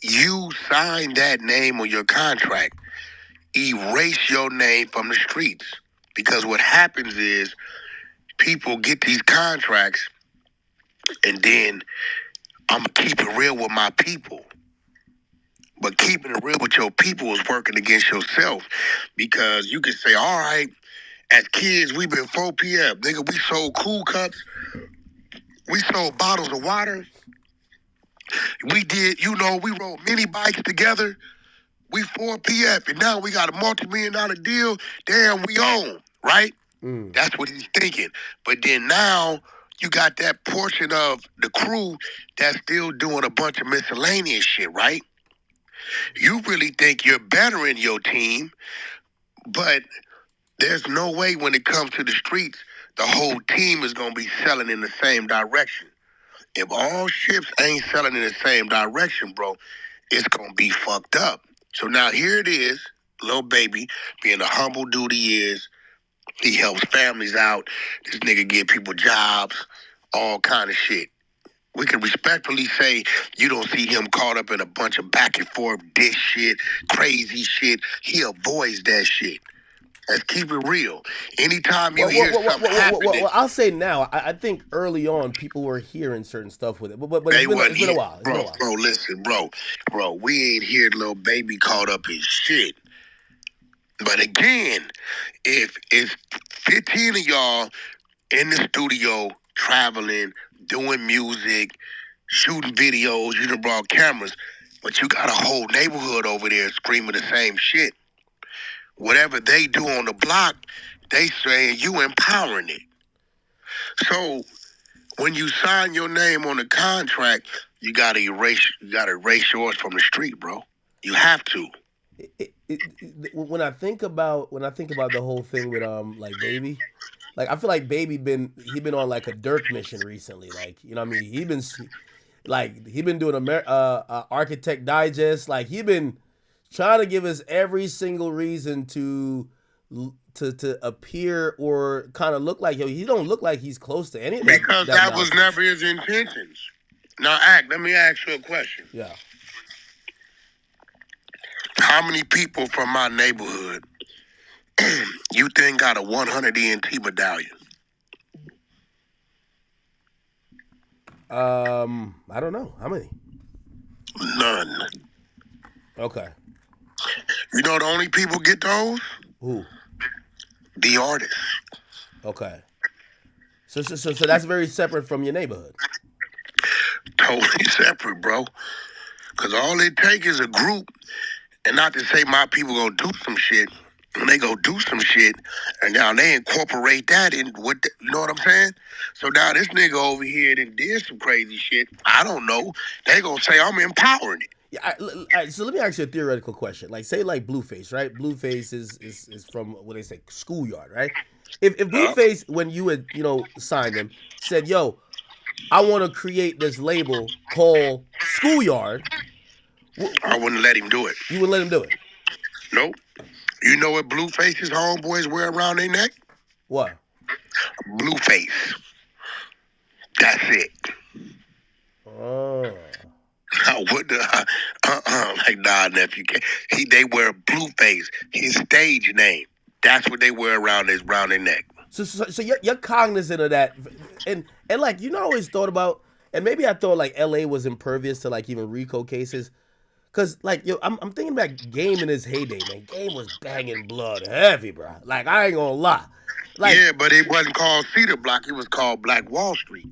you sign that name on your contract, erase your name from the streets. Because what happens is people get these contracts and then I'm going to keep it real with my people. But keeping it real with your people is working against yourself because you can say, all right, as kids, we've been 4 p.m. Nigga, we sold cool cups. We sold bottles of water. We did, we rode mini bikes together. We 4 p.m. and now we got a multi-million-dollar deal. Damn, we own, right? That's what he's thinking. But then now you got that portion of the crew that's still doing a bunch of miscellaneous shit, right? You really think you're better in your team, but there's no way when it comes to the streets, the whole team is going to be selling in the same direction. If all ships ain't selling in the same direction, bro, it's going to be fucked up. So now here it is, Lil Baby, being the humble dude he is. He helps families out. This nigga give people jobs, all kind of shit. We can respectfully say you don't see him caught up in a bunch of back and forth dish shit, crazy shit. He avoids that shit. Let's keep it real. Anytime you hear something happening, Well, I'll say now. I think early on people were hearing certain stuff with it, but they wasn't it's been a here. while. It's been a while. Bro, listen, bro, we ain't heard Lil Baby caught up in shit. But again, if it's 15 of y'all in the studio traveling, doing music, shooting videos, you done brought cameras, but you got a whole neighborhood over there screaming the same shit. Whatever they do on the block, they saying you empowering it. So when you sign your name on the contract, you gotta erase yours from the street, bro. You have to. When I think about the whole thing with like Baby, like I feel like Baby he been on like a Dirk mission recently. Like you know what I mean, he been doing Architect Digest. Like he been trying to give us every single reason to appear or kind of look like he don't look like he's close to any of Because that that was nonsense. never his intentions. Now, let me ask you a question. Yeah. How many people from my neighborhood you think got a 100 ENT medallion? I don't know how many. None. Okay. You know the only people get those? Who? The artists. Okay. So that's very separate from your neighborhood. Totally separate, bro. Because all it takes is a group, and not to say my people gonna do some shit. When they go do some shit, and now they incorporate that in you know what I'm saying? So now this nigga over here that did some crazy shit. I don't know. They gonna say I'm empowering it. Yeah. So let me ask you a theoretical question. Like, say, like Blueface, right? Blueface is from what they say schoolyard, right? If Huh? Blueface, when you had signed him, said, "Yo, I want to create this label called Schoolyard," I wouldn't let him do it. you would let him do it. Nope. You know what Blueface's homeboys wear around their neck? What? Blueface. That's it. Oh. I would like nah, nephew. They wear Blueface, his stage name. That's what they wear around their neck. So you're cognizant of that, and like I always thought about, and maybe I thought like L.A. was impervious to like even RICO cases, cause like I'm thinking back Game in his heyday, man. Game was banging blood heavy, bro. Like I ain't gonna lie, like Yeah, but it wasn't called Cedar Block. It was called Black Wall Street.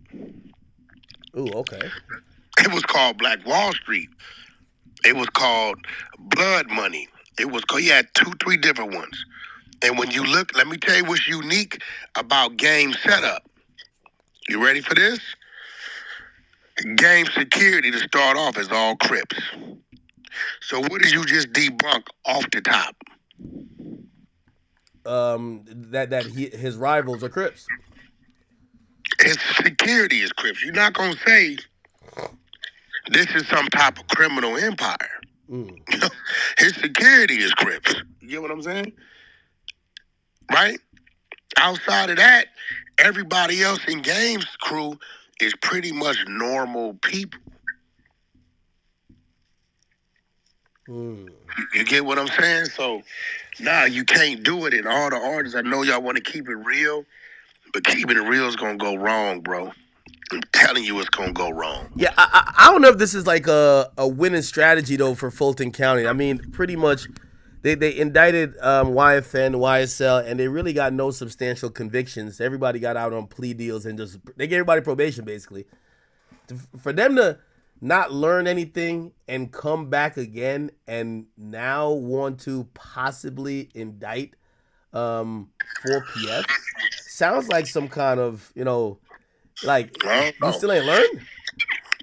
ooh, okay. It was called Black Wall Street. It was called Blood Money. It was called. He had 2, 3 different ones. And when you look, let me tell you what's unique about Game setup. You ready for this? Game security to start off is all Crips. So what did you just debunk off the top? His rivals are Crips. His security is Crips. You're not gonna say this is some type of criminal empire. Mm. His security is Crips. You get what I'm saying? Right? Outside of that, everybody else in Game's crew is pretty much normal people. You get what I'm saying? So, nah, you can't do it. And all the artists, I know y'all want to keep it real, but keeping it real is going to go wrong, bro. I'm telling you it's going to go wrong. Yeah, I don't know if this is like a winning strategy though for Fulton County. I mean, pretty much they indicted YFN, YSL, and they really got no substantial convictions. Everybody got out on plea deals and just they gave everybody probation basically. For them to not learn anything and come back again and now want to possibly indict 4PF sounds like some kind of like you still ain't learned.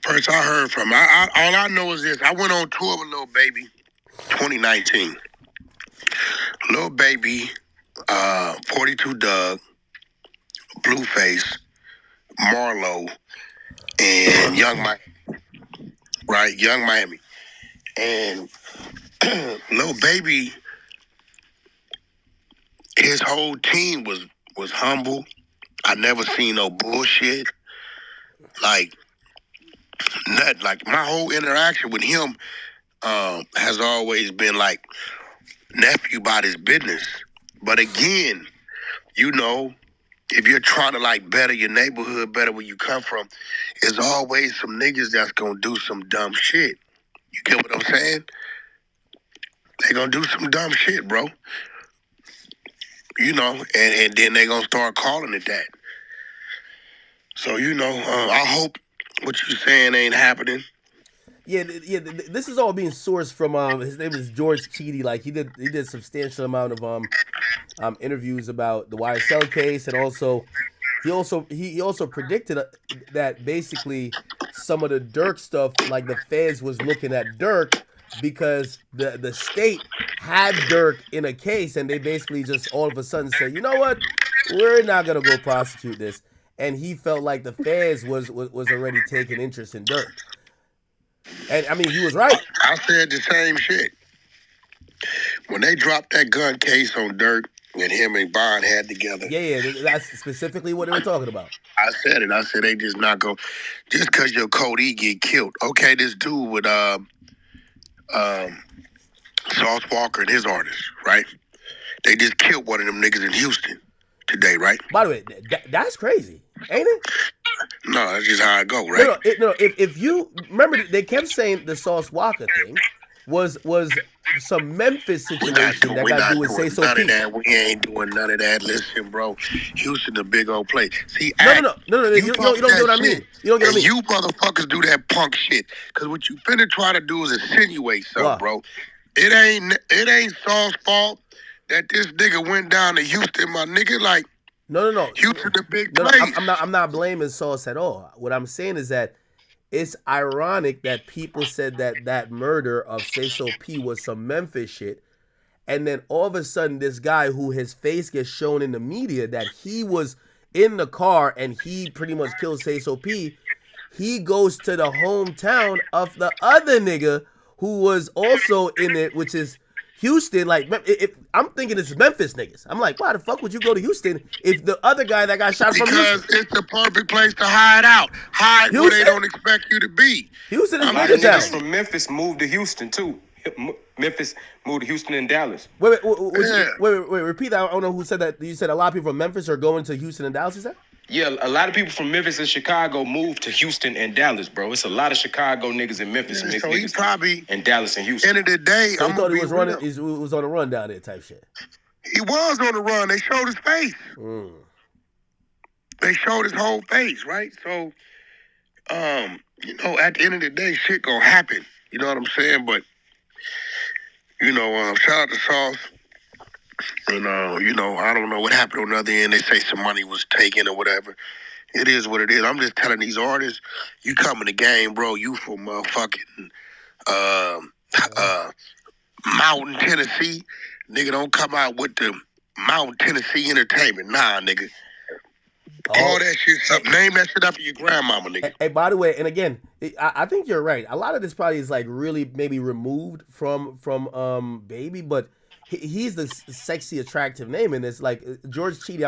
First I heard from, all I know is this. I went on tour with Lil Baby 2019. Lil Baby, 42 Doug, Blueface, Marlo, and Young Miami. Right? Young Miami. And Lil Baby, his whole team was humble. I never seen no bullshit. Like, nothing. Like, my whole interaction with him has always been like nephew about his business. But again, if you're trying to like better your neighborhood, better where you come from, there's always some niggas that's gonna do some dumb shit. You get what I'm saying? They gonna do some dumb shit, bro. And then they gonna start calling it that. So I hope what you saying ain't happening. Yeah. This is all being sourced from his name is George Cheedy. Like he did substantial amount of interviews about the YSL case, and also he also predicted that basically some of the Dirk stuff, like the feds was looking at Dirk because the state had Dirk in a case, and they basically just all of a sudden said, you know what, we're not gonna go prosecute this, and he felt like the feds was already taking interest in Dirk, and I mean he was right. I said the same shit. When they dropped that gun case on Dirk and him and Bond had together. Yeah, that's specifically what they were talking about. I said it. I said they just not go just because your Cody get killed. Okay, this dude with Sauce Walker and his artist, right? They just killed one of them niggas in Houston today, right? By the way, that's crazy, ain't it? No, that's just how it go, right? No. If you remember, they kept saying the Sauce Walker thing was some Memphis situation that got to do with Say So None Pete. of that. We ain't doing none of that. Listen, bro, Houston a big old place. See, No. You don't get what I mean. You don't get what I mean. You motherfuckers do that punk shit. Cause what you finna try to do is insinuate something, bro. It ain't Saul's fault that this nigga went down to Houston, my nigga. Like, no. Houston a big place. I'm not blaming Sauce at all. What I'm saying is that it's ironic that people said that murder of Say So P was some Memphis shit, and then all of a sudden this guy who his face gets shown in the media that he was in the car and he pretty much killed Say So P, he goes to the hometown of the other nigga who was also in it, which is Houston. Like, I'm thinking it's Memphis niggas. I'm like, why the fuck would you go to Houston if the other guy that got shot from Houston? Because it's the perfect place to hide out. Hide Houston? Where they don't expect you to be. Houston is nigga town. From Memphis moved to Houston too. Memphis moved to Houston and Dallas. Wait, repeat that. I don't know who said that. You said a lot of people from Memphis are going to Houston and Dallas, is that? Yeah, a lot of people from Memphis and Chicago moved to Houston and Dallas, bro. It's a lot of Chicago niggas in Memphis. Yeah, so he probably in Dallas and Houston. End of the day, so he thought he was running. He was on the run down there, type shit. He was on the run. They showed his face. They showed his whole face, right? So, at the end of the day, shit gonna happen. You know what I'm saying? But, shout out to Sauce. And, I don't know what happened on the other end. They say some money was taken or whatever. It is what it is. I'm just telling these artists, you come in the game, bro, you from motherfucking Mountain, Tennessee. Nigga, don't come out with the Mountain, Tennessee Entertainment. Nah, nigga. All that shit up. Name that shit after your grandmama, nigga. Hey, by the way, and again, I think you're right. A lot of this probably is like really maybe removed from Baby, but he's the sexy, attractive name, and it's like George Cheedy.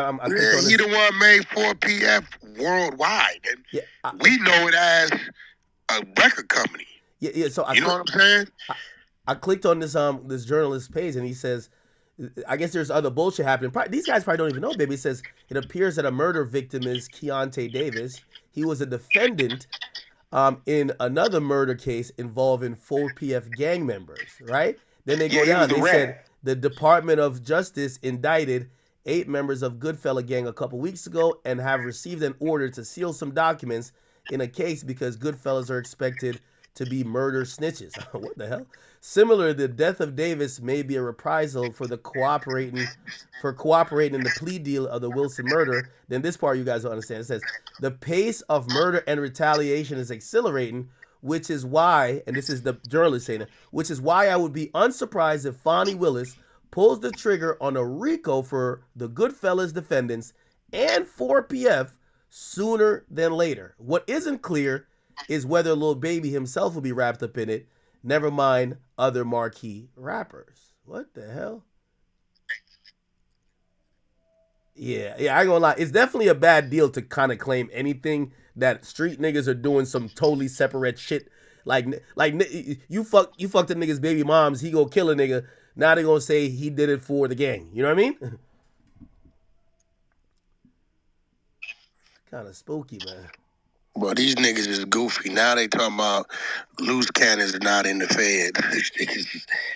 He the one made 4PF worldwide, and we know it as a record company. Yeah. So you know what I'm saying? I clicked on this journalist page and he says, I guess there's other bullshit happening. These guys probably don't even know, baby. It says it appears that a murder victim is Keontae Davis. He was a defendant in another murder case involving 4PF gang members, right? Then they go Yeah, he was down. the They said rat. the Department of Justice indicted 8 members of Goodfella gang a couple weeks ago and have received an order to seal some documents in a case because Goodfellas are expected to be murder snitches. What the hell? Similar, the death of Davis may be a reprisal for cooperating in the plea deal of the Wilson murder. Then this part you guys don't understand. It says the pace of murder and retaliation is accelerating, which is why, and this is the journalist saying it, which is why I would be unsurprised if Fonnie Willis pulls the trigger on a RICO for the Goodfellas defendants and 4PF sooner than later. What isn't clear is whether Lil Baby himself will be wrapped up in it, never mind other marquee rappers. What the hell? Yeah, I ain't gonna lie. It's definitely a bad deal to kind of claim anything that street niggas are doing some totally separate shit. Like you fucked the nigga's baby moms. He go kill a nigga. Now they gonna say he did it for the gang. You know what I mean? Kind of spooky, man. Well, these niggas is goofy. Now they talking about loose cannons are not in the Fed.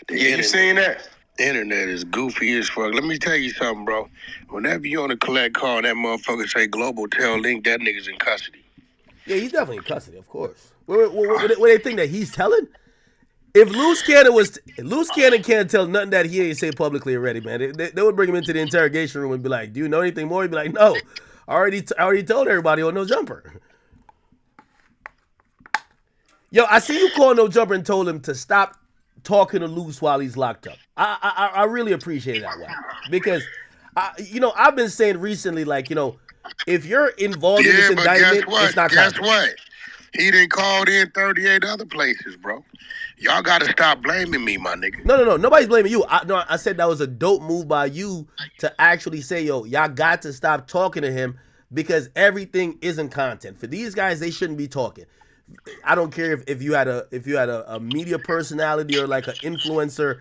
Yeah, you seen that? The internet is goofy as fuck. Let me tell you something, bro. Whenever you on a collect call, that motherfucker say Global Tel Link, that nigga's in custody. Yeah, he's definitely in custody, of course. What they think that he's telling? If Loose Cannon can't tell nothing that he ain't say publicly already, man. They would bring him into the interrogation room and be like, "Do you know anything more?" He'd be like, "No, I already told everybody on No Jumper." Yo, I see you call No Jumper and told him to stop talking to Loose while he's locked up. I really appreciate that, Wack, because I've been saying recently, like, if you're involved in this Yeah, but guess indictment, what? it's not Guess content. what? He done called in 38 other places, bro. Y'all gotta stop blaming me, my nigga. No. Nobody's blaming you. I said that was a dope move by you to actually say, yo, y'all got to stop talking to him because everything isn't content. For these guys, they shouldn't be talking. I don't care if you had a media personality or like an influencer,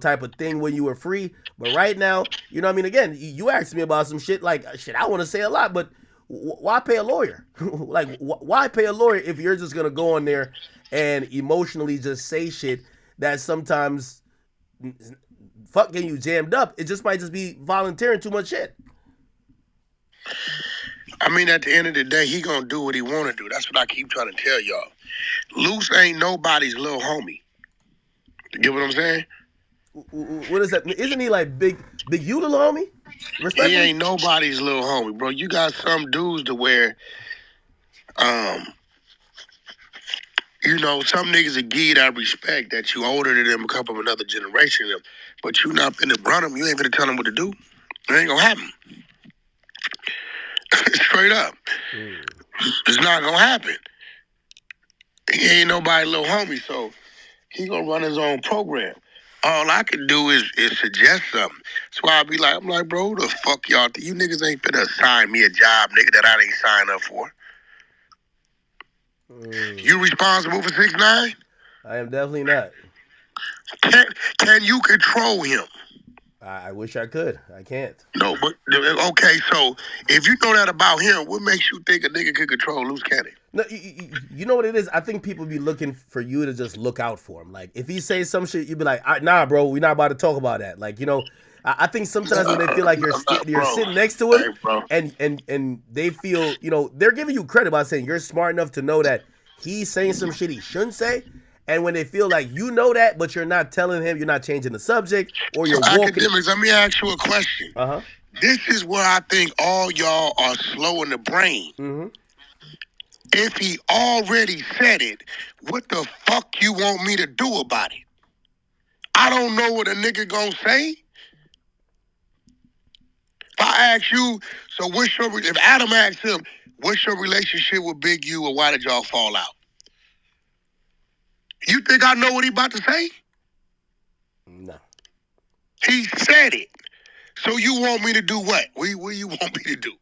type of thing when you were free. But right now, what I mean, again, you asked me about some shit like shit. I want to say a lot, but why pay a lawyer? Like, why pay a lawyer if you're just gonna go on there and emotionally just say shit that sometimes fucking you jammed up? It just might just be volunteering too much shit. I mean, at the end of the day, he gonna do what he wanna do. That's what I keep trying to tell y'all. Loose ain't nobody's little homie. You get what I'm saying? What is that? Isn't he like big you little homie? He Respectfully? ain't nobody's little homie, bro. You got some dudes to where, um, some niggas will give you that respect that you older than them, a couple of another generation of them, but you not finna run them. You ain't finna tell them what to do. It ain't gonna happen. Straight up. It's not gonna happen. He ain't nobody little homie, so he gonna run his own program. All I can do is suggest something. That's why I'm like, bro, who the fuck y'all think? You niggas ain't finna assign me a job, nigga, that I didn't sign up for. You responsible for 6ix9ine? I am definitely not. Can you control him? I wish I could. I can't. No, but okay. So if you know that about him, what makes you think a nigga could control Loose Cannon? No, you know what it is? I think people be looking for you to just look out for him. Like, if he says some shit, you be like, nah, bro, we're not about to talk about that. Like, I think sometimes when they feel like you're sitting next to him, Hey, bro. and they feel, they're giving you credit by saying you're smart enough to know that he's saying some shit he shouldn't say. And when they feel like you know that, but you're not telling him, you're not changing the subject, or you're walking. Akademiks, let me ask you a question. This is where I think all y'all are slow in the brain. Mm-hmm. If he already said it, what the fuck you want me to do about it? I don't know what a nigga gonna say. If I ask you, so if Adam asks him, what's your relationship with Big U, or why did y'all fall out? You think I know what he about to say? No. He said it. So you want me to do what? What you want me to do?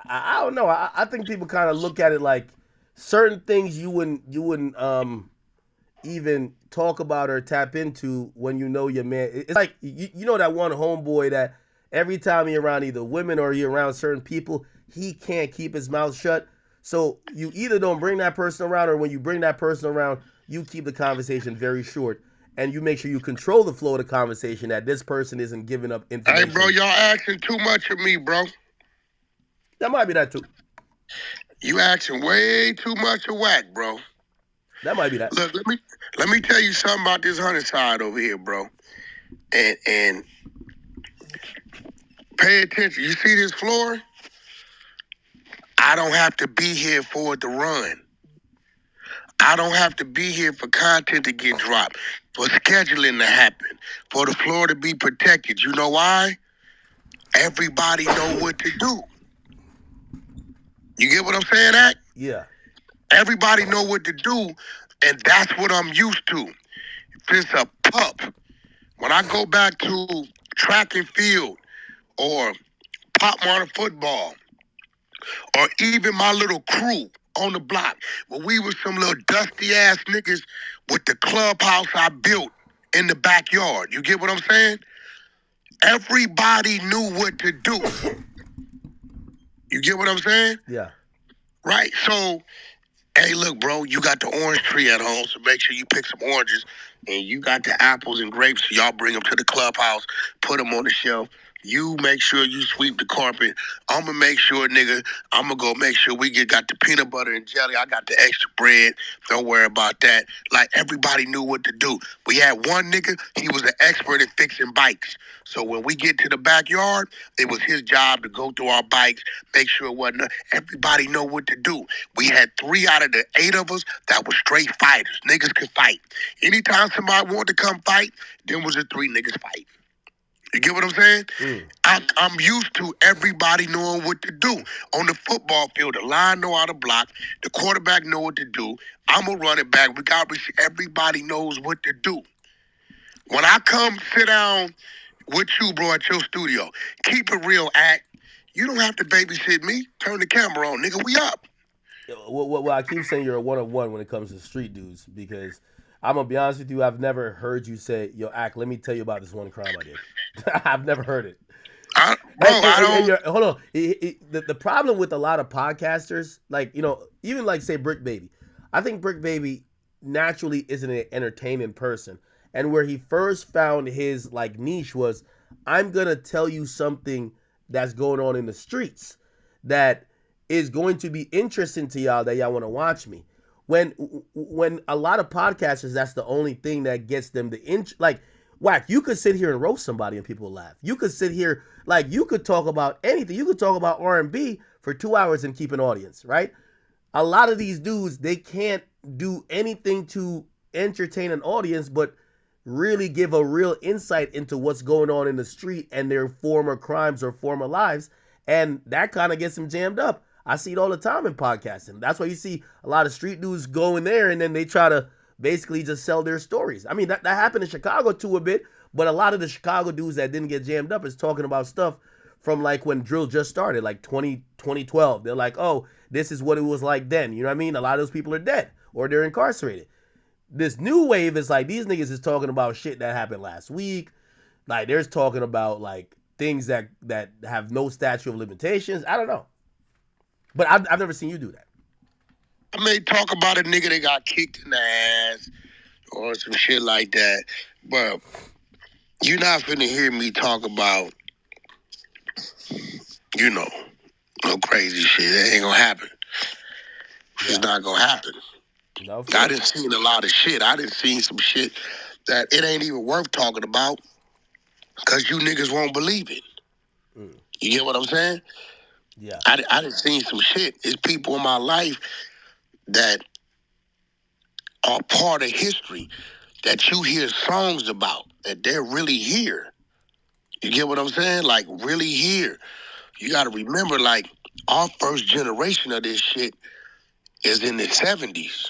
I don't know. I think people kind of look at it like certain things you wouldn't even talk about or tap into when you know your man. It's like you know that one homeboy that every time you're around either women or you're around certain people, he can't keep his mouth shut. So you either don't bring that person around, or when you bring that person around, you keep the conversation very short, and you make sure you control the flow of the conversation, that this person isn't giving up Hey, bro, information. y'all asking too much of me, bro. That might be that too. You asking way too much of Wack, bro. That might be that. Look, let me tell you something about this 100 side over here, bro. And pay attention. You see this floor? I don't have to be here for it to run. I don't have to be here for content to get dropped, for scheduling to happen, for the floor to be protected. You know why? Everybody know what to do. You get what I'm saying, Act? Yeah. Everybody know what to do, and that's what I'm used to. If it's a pup, when I go back to track and field or pop Warner football, or even my little crew on the block, when we were some little dusty ass niggas with the clubhouse I built in the backyard. You get what I'm saying? Everybody knew what to do. You get what I'm saying? Yeah. Right? So, hey, look, bro, you got the orange tree at home, so make sure you pick some oranges. And you got the apples and grapes, so y'all bring them to the clubhouse, put them on the shelf. You make sure you sweep the carpet. I'm gonna make sure, nigga. I'm gonna go make sure we got the peanut butter and jelly. I got the extra bread. Don't worry about that. Like everybody knew what to do. We had one nigga. He was an expert at fixing bikes. So when we get to the backyard, it was his job to go through our bikes, make sure it wasn't. Everybody know what to do. We had 3 out of the 8 of us that were straight fighters. Niggas could fight. Anytime somebody wanted to come fight, then was the 3 niggas fight. You get what I'm saying? I'm used to everybody knowing what to do. On the football field, the line know how to block. The quarterback know what to do. I'm a running back. Everybody knows what to do. When I come sit down with you, bro, at your studio, keep it real, Act. You don't have to babysit me. Turn the camera on, nigga. We up. Well, I keep saying you're a one of one when it comes to street dudes, because I'm gonna be honest with you. I've never heard you say, "Yo, Act, let me tell you about this one crime I did." I've never heard it. Bro, I Hold on. The problem with a lot of podcasters, like, even like say Brick Baby, I think Brick Baby naturally isn't an entertaining person, and where he first found his like niche was, I'm gonna tell you something that's going on in the streets that is going to be interesting to y'all, that y'all want to watch me. When a lot of podcasters, that's the only thing that gets them like, Wack, you could sit here and roast somebody and people will laugh. You could sit here, like, you could talk about anything. You could talk about R&B for 2 hours and keep an audience, right? A lot of these dudes, they can't do anything to entertain an audience, but really give a real insight into what's going on in the street and their former crimes or former lives. And that kind of gets them jammed up. I see it all the time in podcasting. That's why you see a lot of street dudes go in there and then they try to basically just sell their stories. I mean, that happened in Chicago too a bit, but a lot of the Chicago dudes that didn't get jammed up is talking about stuff from like when drill just started, like 2012. They're like, oh, this is what it was like then. You know what I mean? A lot of those people are dead or they're incarcerated. This new wave is like, these niggas is talking about shit that happened last week. Like, there's talking about like things that have no statute of limitations. I don't know. But I've never seen you do that. I may talk about a nigga that got kicked in the ass or some shit like that. But you're not finna hear me talk about, no crazy shit. That ain't gonna happen. It's not gonna happen. No, I done seen a lot of shit. I done seen some shit that it ain't even worth talking about because you niggas won't believe it. You get what I'm saying? Yeah. I done seen some shit. It's people in my life that are part of history that you hear songs about, that they're really here. You get what I'm saying? Like, really here. You got to remember, like, our first generation of this shit is in the 70s.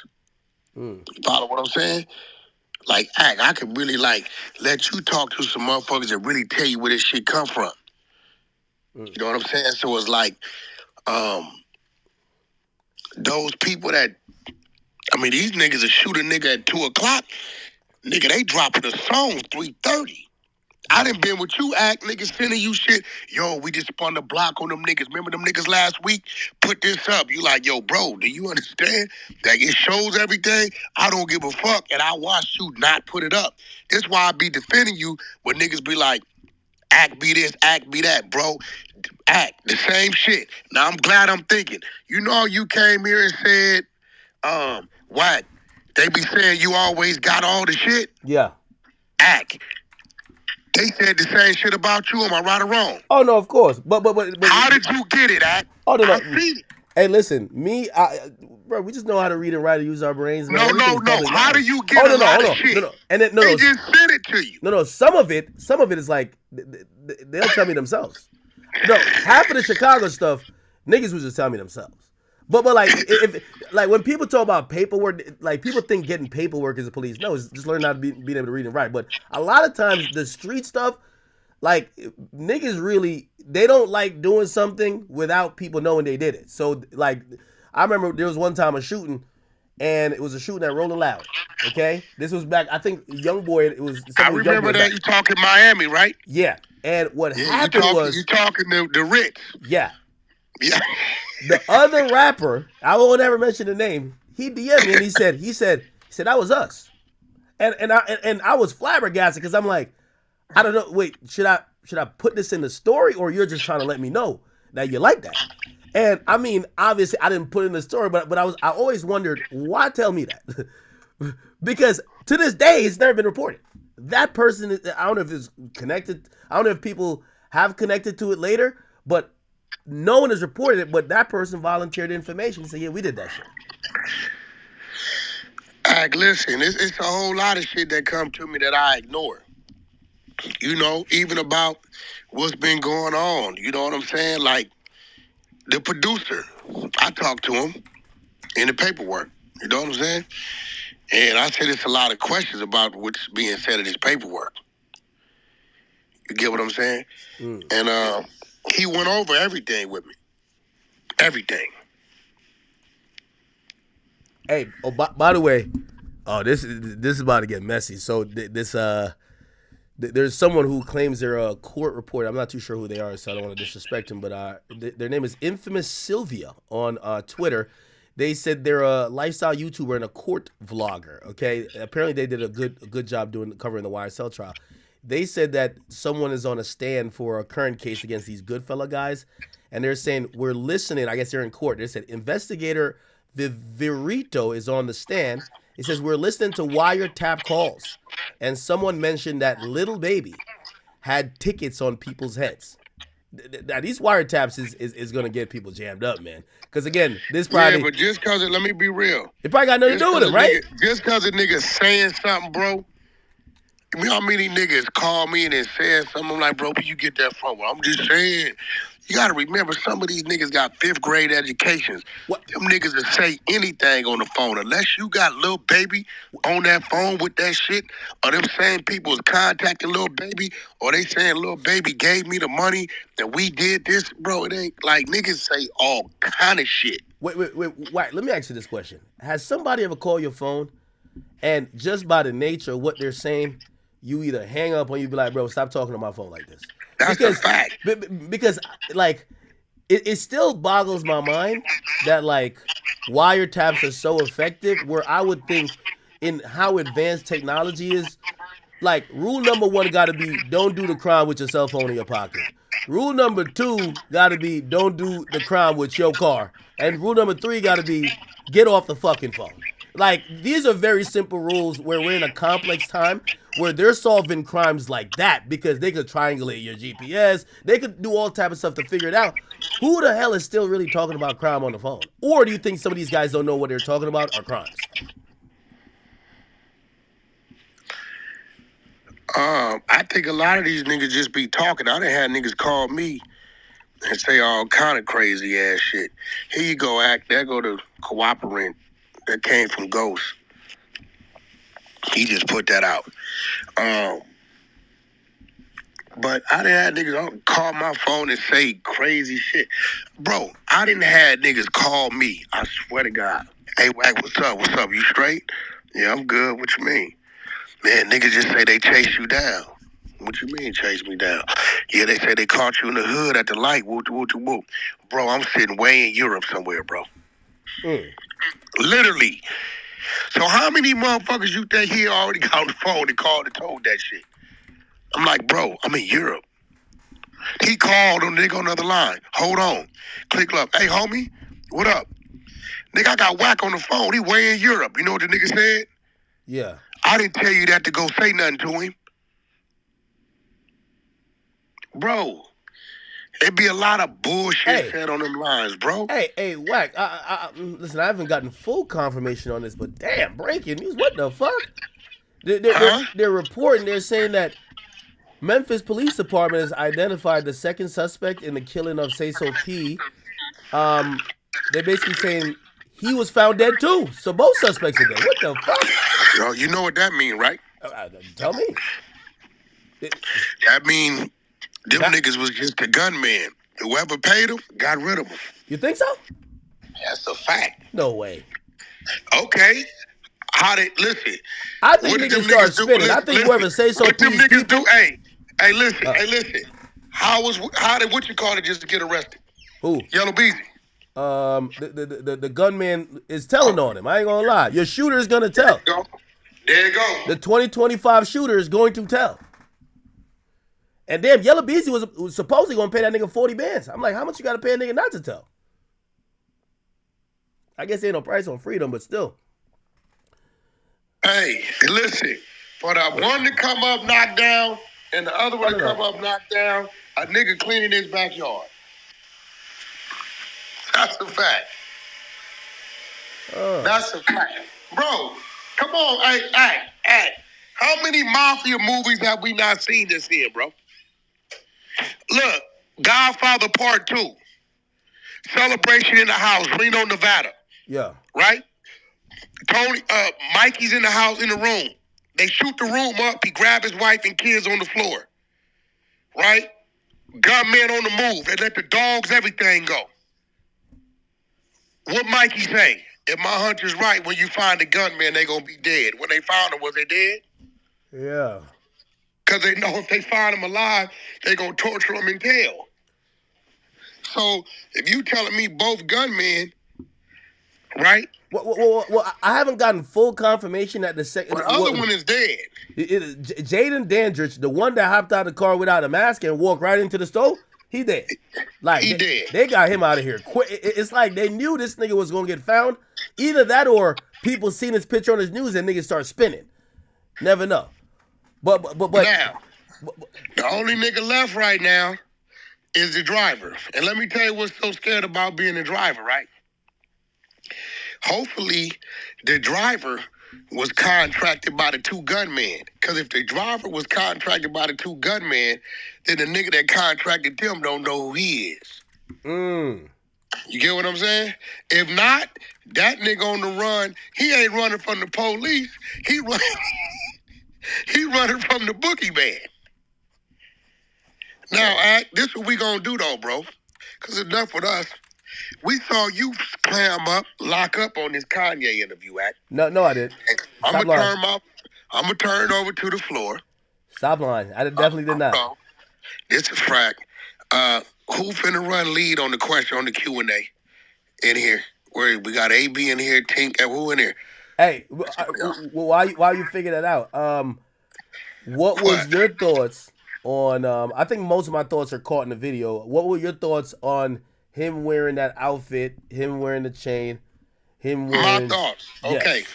You follow what I'm saying? Like, I could really, like, let you talk to some motherfuckers and really tell you where this shit come from. You know what I'm saying? So it's like, those people that I mean, these niggas will shoot a nigga at 2 o'clock. Nigga, they dropping a song 3:30. I done been with you, Act, niggas sending you shit. Yo, we just spun the block on them niggas. Remember them niggas last week? Put this up. You like, yo, bro, do you understand that it shows everything? I don't give a fuck, and I watched you not put it up. That's why I be defending you when niggas be like, Act be this, Act be that, bro. Act, the same shit. Now, I'm glad I'm thinking. You know, you came here and said, Wack, they be saying you always got all the shit. Yeah. Act. They said the same shit about you. Am I right or wrong? Oh no, of course. But How did you get it, Act? Oh no, I seen it. Hey, listen, bro, we just know how to read and write and use our brains, man. No. Everything's public How knowledge. do you get a lot of shit? No. And then they just sent it to you. No. Some of it is like they'll tell me themselves. No, half of the Chicago stuff, niggas was just telling me themselves. But like if like when people talk about paperwork, like people think getting paperwork is the police. No, it's just learning how to being able to read and write. But a lot of times the street stuff, like niggas really, they don't like doing something without people knowing they did it. So like I remember there was one time a shooting, and it was a shooting at Rolling Loud. Okay, this was back. I think Young Boy. It was. I remember that. You talking Miami, right? Yeah. And what happened was you talking the Ritz. Yeah. Yeah. The other rapper, I won't ever mention the name. He DM'd me and he said that was us, and I was flabbergasted because I'm like, I don't know. Wait, should I put this in the story, or you're just trying to let me know that you like that? And I mean, obviously, I didn't put it in the story, but I always wondered, why tell me that? Because to this day, it's never been reported. That person, I don't know if it's connected. I don't know if people have connected to it later, but no one has reported it. But that person volunteered information and said, yeah, we did that shit. Listen, it's a whole lot of shit that come to me that I ignore. You know, even about what's been going on. You know what I'm saying? Like, the producer, I talked to him in the paperwork. You know what I'm saying? And I said it's a lot of questions about what's being said in his paperwork. You get what I'm saying? And he went over everything with me. Everything. Hey, oh, by the way, this is about to get messy. So there's someone who claims they're a court reporter. I'm not too sure who they are, so I don't want to disrespect them. But their name is Infamous Sylvia on Twitter. They said they're a lifestyle YouTuber and a court vlogger. Okay, apparently they did a good job covering the YSL trial. They said that someone is on a stand for a current case against these Goodfella guys, and they're saying we're listening. I guess they're in court. They said investigator Viverito is on the stand. It says we're listening to wiretap calls, and someone mentioned that Lil Baby had tickets on people's heads. Now these wiretaps is gonna get people jammed up, man. Because again, this probably but just because let me be real. It probably got nothing to do with it, right? Just because a nigga saying something, bro. You know how many niggas call me and said something? I'm like, bro, where you get that from? Well, I'm just saying. You got to remember, some of these niggas got 5th grade educations. What? Them niggas will say anything on the phone. Unless you got Lil Baby on that phone with that shit, or them same people is contacting Lil Baby, or they saying Lil Baby gave me the money that we did this, bro. It ain't like niggas say all kind of shit. Wait. Let me ask you this question. Has somebody ever called your phone and just by the nature of what they're saying, you either hang up or you be like, bro, stop talking on my phone like this? That's a fact. Because like, it still boggles my mind that like wiretaps are so effective, where I would think in how advanced technology is, like rule number 1 got to be don't do the crime with your cell phone in your pocket. Rule number 2 got to be don't do the crime with your car. And rule number 3 got to be get off the fucking phone. Like, these are very simple rules where we're in a complex time where they're solving crimes like that because they could triangulate your GPS. They could do all type of stuff to figure it out. Who the hell is still really talking about crime on the phone? Or do you think some of these guys don't know what they're talking about are crimes? I think a lot of these niggas just be talking. I done had niggas call me and say all kind of crazy ass shit. Here you go, Act. There go the cooperant that came from Ghost. He just put that out. But I didn't have niggas call my phone and say crazy shit. Bro, I didn't have niggas call me, I swear to God, Hey, Wack, what's up? What's up? You straight? Yeah, I'm good. What you mean? Man, niggas just say they chase you down. What you mean chase me down? Yeah, they say they caught you in the hood at the light. Whoop, whoop, whoop, whoop. Bro, I'm sitting way in Europe somewhere, bro. Mm. Literally. So how many motherfuckers you think he already got on the phone and called and told that shit? I'm like, bro, I'm in Europe. He called on the nigga on the other line. Hold on. Click up. Hey, homie, what up? Nigga, I got Wack on the phone. He way in Europe. You know what the nigga said? Yeah. I didn't tell you that to go say nothing to him. Bro, it'd be a lot of bullshit said on them lines, bro. Hey, Wack. Listen, I haven't gotten full confirmation on this, but damn, breaking news. What the fuck? They're reporting. They're saying that Memphis Police Department has identified the second suspect in the killing of Say So P. They're basically saying he was found dead too. So both suspects are dead. What the fuck? Yo, you know what that mean, right? Tell me. That mean them niggas was just a gunman. Whoever paid them got rid of them. You think so? That's a fact. No way. Okay. How they listen? I think niggas start spinning. I think whoever Say So What them P's niggas people. do? Hey, listen. How did what you call it just to get arrested? Who? Yellow Beezy. The gunman is telling on him. I ain't gonna lie. Your shooter is gonna tell. There you go. The 2025 shooter is going to tell. And damn, Yellow Beezy was supposedly gonna pay that nigga 40 bands. I'm like, how much you gotta pay a nigga not to tell? I guess ain't no price on freedom, but still. Hey, listen. For the one to come up knocked down and the other one to come up knocked down, a nigga cleaning his backyard. That's a fact. That's a fact. Bro, come on. Hey. How many mafia movies have we not seen this in, bro? Look, Godfather Part 2. Celebration in the house, Reno, Nevada. Yeah. Right? Mikey's in the house, in the room. They shoot the room up. He grab his wife and kids on the floor. Right? Gunmen on the move. They let the dogs, everything go. What Mikey say? If my hunter's right, when you find the gunman, they gonna be dead. When they found him, was they dead? Yeah. Because they know if they find him alive, they gonna torture him in hell. So if you telling me both gunmen, right? Well, I haven't gotten full confirmation that the second. The other one is dead. Jaden Dandridge, the one that hopped out of the car without a mask and walked right into the stove, he dead. Like he dead. They got him out of here quick. It's like they knew this nigga was gonna get found. Either that or people seen his picture on his news and niggas start spinning. Never know. But now, the only nigga left right now is the driver. And let me tell you what's so scared about being a driver, right? Hopefully, the driver was contracted by the two gunmen. Because if the driver was contracted by the two gunmen, then the nigga that contracted them don't know who he is. You get what I'm saying? If not, that nigga on the run, he ain't running from the police. He running from the bookie man. Now, this is what we gonna do though, bro. Because enough with us. We saw you clam up, lock up on this Kanye interview, Act. No, I didn't. I'm gonna turn over to the floor. Stop lying. I definitely did not. This is Frack. Who finna run lead on the question on the Q&A in here? Where we got AB in here, Tink, and who in here? Hey, why you figure that out? What was your thoughts on? I think most of my thoughts are caught in the video. What were your thoughts on him wearing that outfit, him wearing the chain, him wearing... My thoughts. Okay. Yes.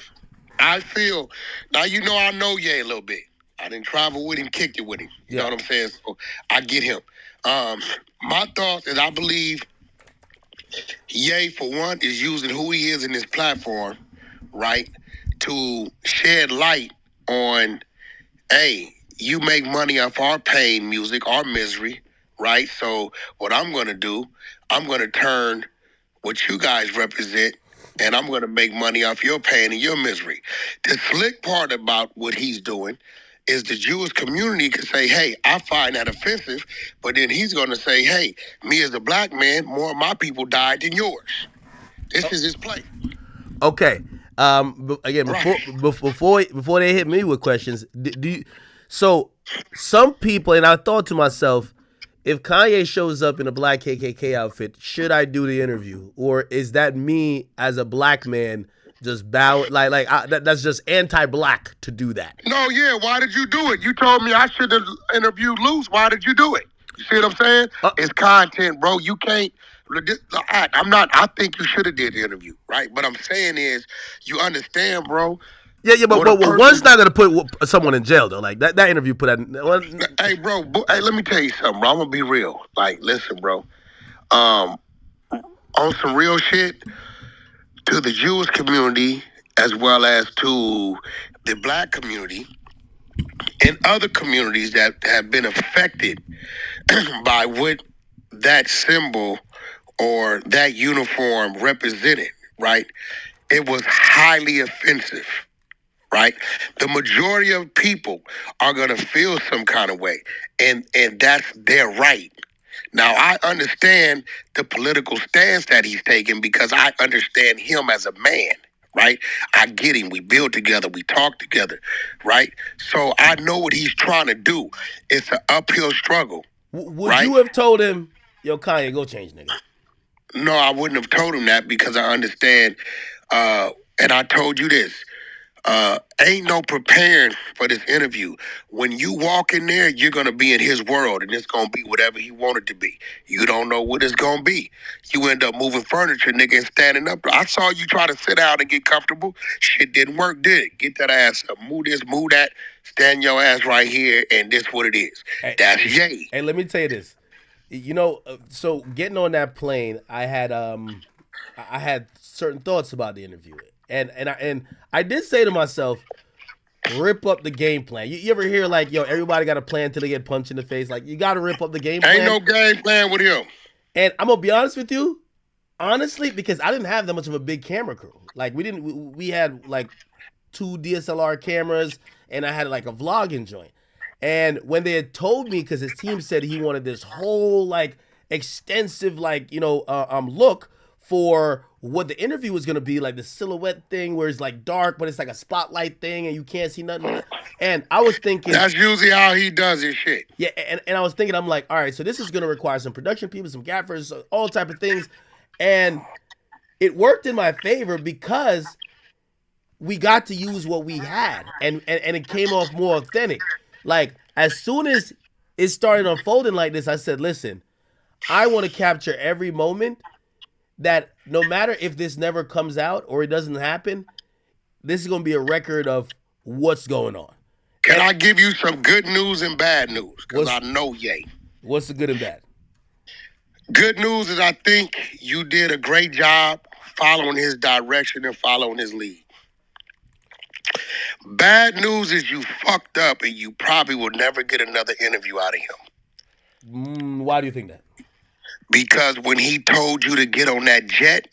I feel... Now, you know I know Ye a little bit. I didn't travel with him, kicked it with him. You know what I'm saying? So I get him. My thoughts is I believe Ye, for one, is using who he is in this platform, right, to shed light on, hey, you make money off our pain music, our misery, right? So what I'm going to do, I'm going to turn what you guys represent, and I'm going to make money off your pain and your misery. The slick part about what he's doing is the Jewish community can say, hey, I find that offensive, but then he's going to say, hey, me as a black man, more of my people died than yours. This is his play. Okay. Again, Right. before they hit me with questions, do you? So some people, and I thought to myself, if Kanye shows up in a black KKK outfit, should I do the interview, or is that me as a black man just bow that's just anti-black to do that? No, yeah. Why did you do it? You told me I should have interviewed Loose. Why did you do it? You see what I'm saying? Uh, It's content, bro. You can't. I'm not. I think you should have did the interview, right? But I'm saying is, you understand, bro. yeah, but, What a one's person. not gonna put someone in jail though. Like that interview put that. Hey, bro. Hey, let me tell you something, bro. I'm gonna be real. Like, listen, bro. Um, on some real shit, to the Jewish community as well as to the black community and other communities that have been affected by what that symbol or that uniform represented, right? It was highly offensive, right? The majority of people are gonna feel some kind of way, and that's their right. Now I understand the political stance that he's taking because I understand him as a man, right? I get him. We build together. We talk together, right? So I know what he's trying to do. It's an uphill struggle, Would right? you have told him, "Yo, Kanye, go change, nigga"? No, I wouldn't have told him that because I understand. And I told you this. Ain't no preparing for this interview. When you walk in there, you're gonna be in his world, and it's gonna be whatever he wanted to be. You don't know what it's gonna be. You end up moving furniture, nigga, and standing up. I saw you try to sit down and get comfortable. Shit didn't work, did it? Get that ass up. Move this, move that. Stand your ass right here, and this what it is. Hey, That's yay. hey, let me tell you this. So getting on that plane, I had certain thoughts about the interview, and I did say to myself, rip up the game plan. You ever hear like, yo, everybody got a plan till they get punched in the face? Like, you got to rip up the game Ain't plan. no game plan with him. And I'm gonna be honest with you, honestly, because I didn't have that much of a big camera crew. Like, we had like two DSLR cameras, and I had like a vlogging joint. And when they had told me, because his team said he wanted this whole like extensive look for what the interview was gonna be, like the silhouette thing where it's like dark, but it's like a spotlight thing, and you can't see nothing. And I was thinking, That's usually how he does his shit. yeah, and I was thinking, I'm like, all right, so this is gonna require some production people, some gaffers, all type of things, and it worked in my favor because we got to use what we had, and it came off more authentic. Like as soon as it started unfolding like this, I said, listen, I want to capture every moment that no matter if this never comes out or it doesn't happen, this is gonna be a record of what's going on. Can And I give you some good news and bad news? Because what's I know yay. what's the good and bad? Good news is I think you did a great job following his direction and following his lead. Bad news is you fucked up and you probably will never get another interview out of him. Why do you think that? Because when he told you to get on that jet,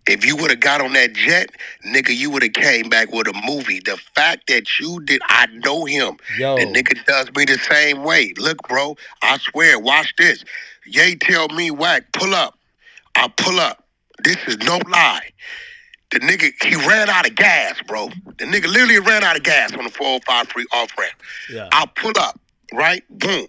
if you would have got on that jet, nigga, you would have came back with a movie. The fact that you did, I know him. Yo, The nigga does me the same way. Look, bro, I swear, watch this. Ye tell me, Wack, pull up. I pull up. This is no lie. The nigga, he ran out of gas, bro. The nigga literally ran out of gas on the 405 free off ramp. yeah. I pull up, right? Boom.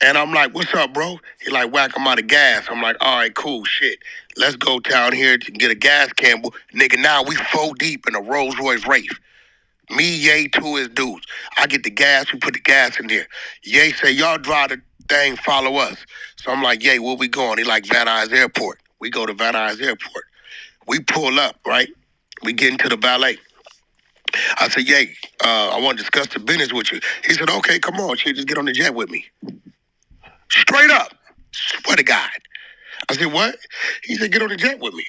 And I'm like, what's up, bro? He like, Wack, I'm out of gas. I'm like, all right, cool, shit. Let's go down here to get a gas can. Nigga, now we 4 deep in a Rolls Royce Wraith. Me, Ye, two his dudes. I get the gas, we put the gas in there. Ye say, y'all drive the thing, follow us. So I'm like, Ye, where we going? He like, Van Nuys Airport. We go to Van Nuys Airport. We pull up, right? We get into the valet. I said, Ye, I want to discuss the business with you. He said, okay, come on, shit, just get on the jet with me. Straight up. Swear to God. I said, what? He said, get on the jet with me.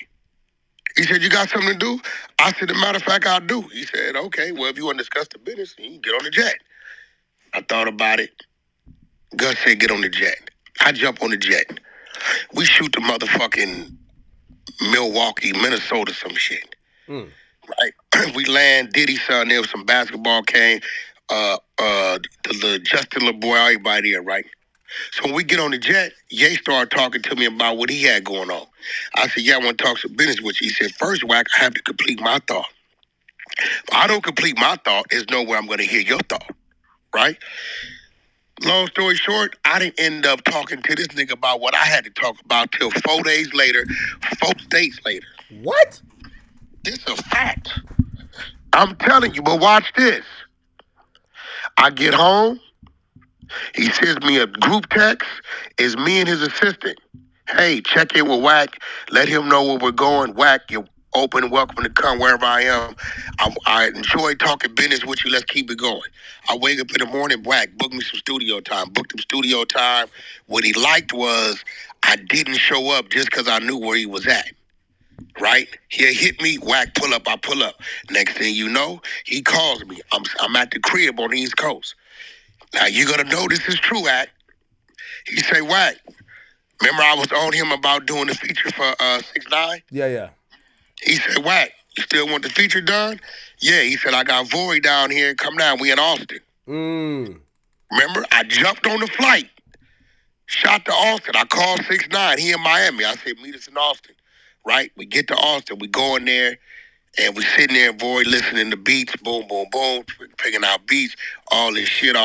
He said, you got something to do? I said, as a matter of fact, I'll do. He said, okay, well, if you want to discuss the business, you can get on the jet. I thought about it. Gus said, get on the jet. I jump on the jet. We shoot the motherfucking Milwaukee, Minnesota, some shit. Mm. Right? We land, Diddy's son, there was some basketball came, the Justin LeBoy, everybody there, right? So when we get on the jet, Ye started talking to me about what he had going on. I said, yeah, I want to talk some business with you. He said, first, Wack, I have to complete my thought. If I don't complete my thought, there's no way I'm going to hear your thought, right? Long story short, I didn't end up talking to this nigga about what I had to talk about till 4 days later, 4 days later. What? This is a fact. I'm telling you, but watch this. I get home. He sends me a group text. It's me and his assistant. Hey, check in with Wack. Let him know where we're going. Wack, you're open, welcome to come wherever I am. I enjoy talking business with you. Let's keep it going. I wake up in the morning, Wack, book me some studio time. Booked him studio time. What he liked was I didn't show up just because I knew where he was at. Right? He hit me, Wack, pull up, I pull up. Next thing you know, he calls me. I'm at the crib on the East Coast. Now you're gonna know this is true, Wack. He say, Wack, remember I was on him about doing the feature for 6ix9ine? Yeah. He said, Wack, you still want the feature done? Yeah, he said, I got Vory down here. Come down, we in Austin. Remember, I jumped on the flight, shot to Austin. I called 6ix9ine. He in Miami. I said, meet us in Austin. Right? We get to Austin. We go in there, and we sitting there, Vory, listening to beats. Boom, boom, boom. Picking out beats. All this shit.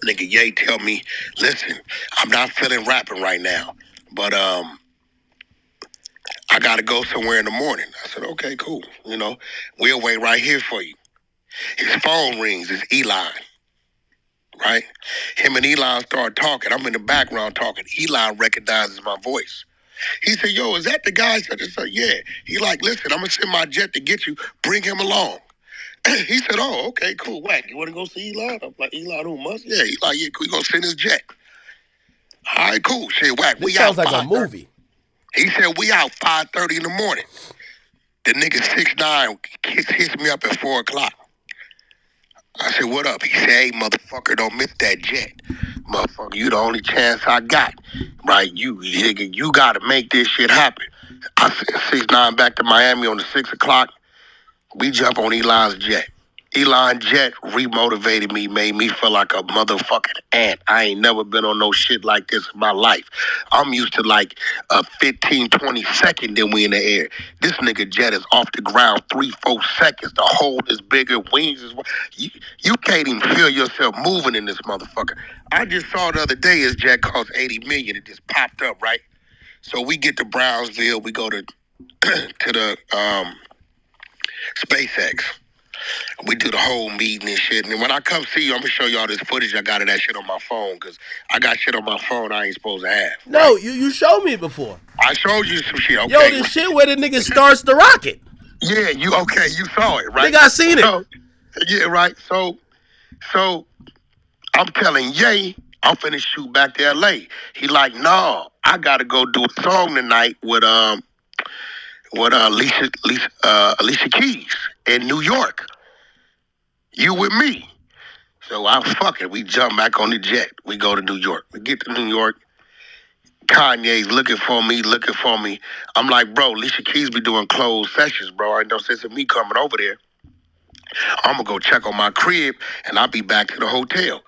Nigga Ye tell me, listen, I'm not feeling rapping right now, but I gotta go somewhere in the morning. I said, okay, cool. You know, we'll wait right here for you. His phone rings. It's Elon, right? Him and Elon start talking. I'm in the background talking. Elon recognizes my voice. He said, yo, is that the guy? I said, yeah. He like, listen, I'm gonna send my jet to get you. Bring him along. He said, oh, okay, cool. Wack, you wanna go see Elon? I'm like, Elon who must? Yeah, he like, yeah, we gonna send his jet. All right, cool. Shit, Wack, This we sounds out like a 5:30. movie. He said, we out 5:30 in the morning. The nigga 6ix9ine hits me up at 4 o'clock. I said, what up? He said, hey, motherfucker, don't miss that jet. Motherfucker, you the only chance I got. Right? You nigga, you gotta make this shit happen. I sent 6ix9ine back to Miami on the 6 o'clock. We jump on Elon's jet. Elon jet remotivated me, made me feel like a motherfucking ant. I ain't never been on no shit like this in my life. I'm used to like a 15, 20 second, then we in the air. This nigga jet is off the ground 3, 4 seconds. The hole is bigger, wings is... You can't even feel yourself moving in this motherfucker. I just saw the other day his jet cost $80 million. It just popped up, right? So we get to Brownsville. We go to to the SpaceX. We do the whole meeting and shit. And when I come see you, I'm gonna show y'all this footage I got of that shit on my phone, because I got shit on my phone I ain't supposed to have. No, you showed me it before. I showed you some shit. Okay. Yo, this shit where the nigga starts the rocket. Yeah, you saw it, right? Nigga, I seen it. So, yeah, right. So I'm telling Ye, I'm finna shoot back to LA. He like, no, I gotta go do a song tonight with Alicia Keys in New York. You with me? So I fuck it. We jump back on the jet. We go to New York. We get to New York. Kanye's looking for me. I'm like, bro, Alicia Keys be doing closed sessions, bro. I ain't no sense of me coming over there. I'm gonna go check on my crib and I'll be back to the hotel.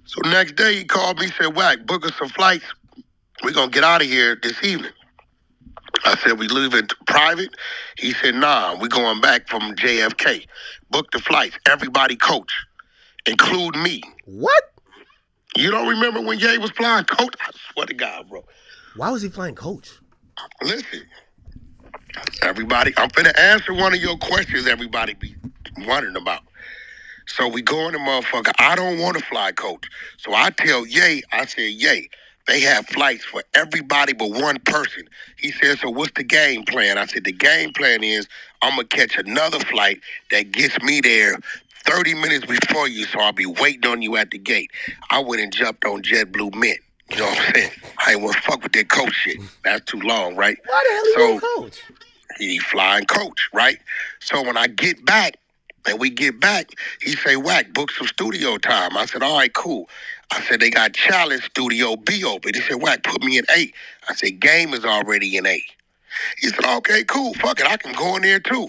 So next day he called me, said, Wack, book us some flights. We're gonna get out of here this evening. I said, we leave it private? He said, nah, we going back from JFK. Book the flights. Everybody coach, include me. What? You don't remember when Ye was flying coach? I swear to God, bro. Why was he flying coach? Listen, everybody, I'm finna answer one of your questions everybody be wondering about. So we go in the motherfucker. I don't want to fly coach. So I tell Ye, I said, Ye, they have flights for everybody but one person. He said, so what's the game plan? I said, the game plan is I'm going to catch another flight that gets me there 30 minutes before you, so I'll be waiting on you at the gate. I went and jumped on JetBlue Mint. You know what I'm saying? I ain't want to fuck with that coach shit. That's too long, right? Why the hell you So want coach? he flying coach, right? So when I get back, and we get back, he say, Wack, book some studio time. I said, all right, cool. I said, they got Challenge Studio B open. He said, Wack, put me in A. I said, Game is already in A. He said, okay, cool. Fuck it. I can go in there too.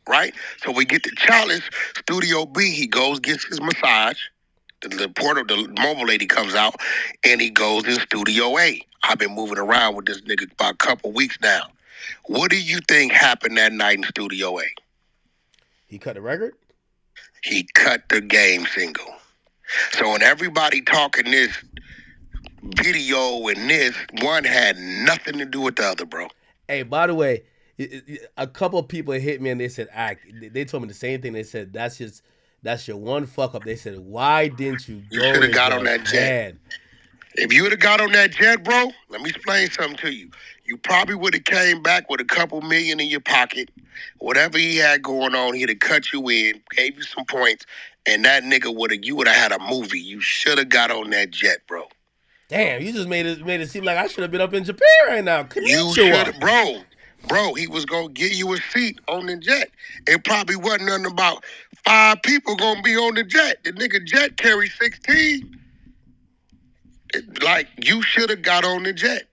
Right? So we get to Challenge Studio B. He goes, gets his massage. The mobile lady comes out, and he goes in Studio A. I've been moving around with this nigga about a couple weeks now. What do you think happened that night in Studio A? He cut the record? He cut the game single. So when everybody talking this video and this, one had nothing to do with the other, bro. Hey, by the way, a couple of people hit me and they said, they told me the same thing. They said, that's your one fuck up. They said, why didn't you You go should to have got on that jet. Japan? If you would have got on that jet, bro, let me explain something to you. You probably would have came back with a couple million in your pocket. Whatever he had going on, he'd have cut you in, gave you some points, and that nigga you would have had a movie. You should have got on that jet, bro. Damn, you just made it seem like I should have been up in Japan right now. You should, bro. He was gonna give you a seat on the jet. It probably wasn't nothing about 5 people gonna be on the jet. The nigga jet carry 16. Like, you should have got on the jet.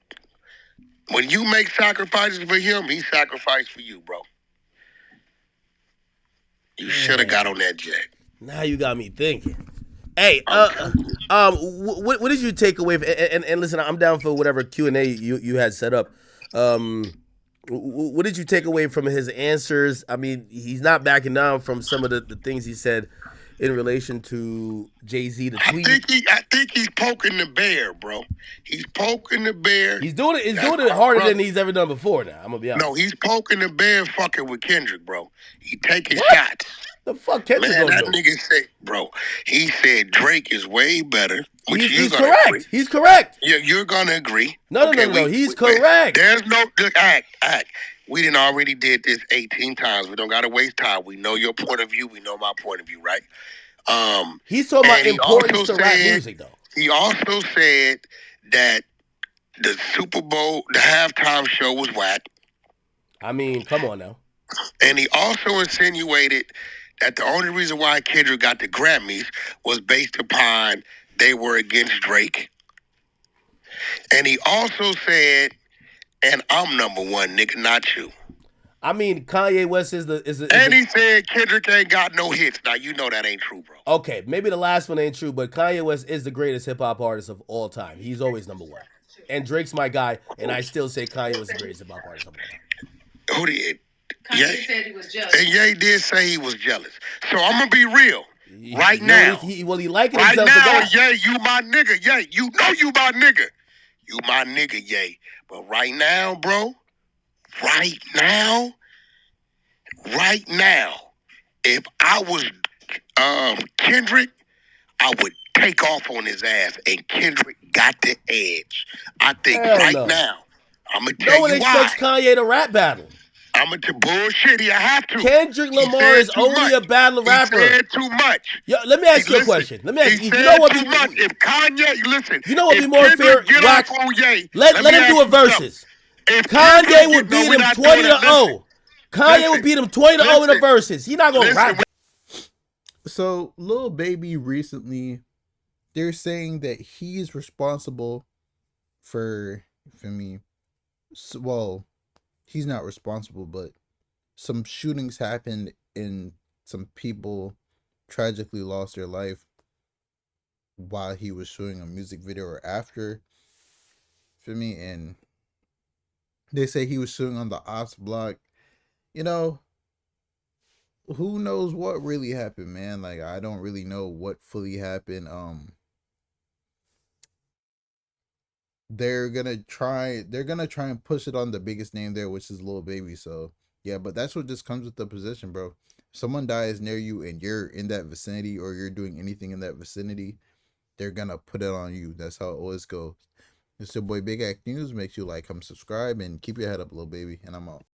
When you make sacrifices for him, he sacrificed for you, bro. You should have got on that jet. Now you got me thinking. Hey, what did you take away? And listen, I'm down for whatever Q&A you had set up. What did you take away from his answers? I mean, he's not backing down from some of the things he said in relation to Jay-Z, the tweet. I think he's poking the bear, bro. He's poking the bear. He's doing it harder than he's ever done before now. I'm gonna be honest. No, he's poking the bear fucking with Kendrick, bro. He taking shots. The fuck Kendrick Man, that gonna do? nigga said, bro, he said Drake is way better. He's correct. Agree. He's correct. Yeah, you're gonna agree. No. He's correct. There's no act. We done already did this 18 times. We don't gotta waste time. We know your point of view. We know my point of view, right? He's talking about importance to rap music, though. He also said that the Super Bowl, the halftime show was whack. I mean, come on now. And he also insinuated that the only reason why Kendrick got the Grammys was based upon they were against Drake. And he also said, and I'm number one, nigga, not you. I mean, Kanye West is and he said Kendrick ain't got no hits. Now, you know that ain't true, bro. Okay, maybe the last one ain't true, but Kanye West is the greatest hip-hop artist of all time. He's always number one. And Drake's my guy, and I still say Kanye was the greatest hip-hop artist of all time. Who did? Kanye said he was jealous. And Ye did say he was jealous. So I'm going to be real. Right now. He liking right himself. Right now, Ye, you my nigga. Ye, you know you my nigga. You my nigga, Ye. But right now, bro, right now, if I was Kendrick, I would take off on his ass, and Kendrick got the edge. I think now, I'm going to tell you why. No one expects Kanye to rap battle. I'm going to bullshit. I have to. Kendrick Lamar is only a battle rapper. He said too much. Yo, let me ask you a question. Let me ask you. You know what? Too much. If Kanye, listen. You know what would be more fair? Let him do a versus. Kanye would beat him 20-0. Kanye would beat him 20-0 in the verses. He's not gonna rap. So Lil Baby recently, they're saying that he's responsible for me. Well, he's not responsible, but some shootings happened and some people tragically lost their life while he was shooting a music video or after. And they say he was shooting on the ops block. You know, who knows what really happened, man? Like, I don't really know what fully happened. They're gonna try and push it on the biggest name there, which is Lil Baby. So yeah, but that's what just comes with the position, bro. If someone dies near you and you're in that vicinity or you're doing anything in that vicinity, they're gonna put it on you. That's how it always goes. It's your boy Big Act News. Make sure you like, comment, subscribe, and keep your head up, Lil Baby. And I'm out.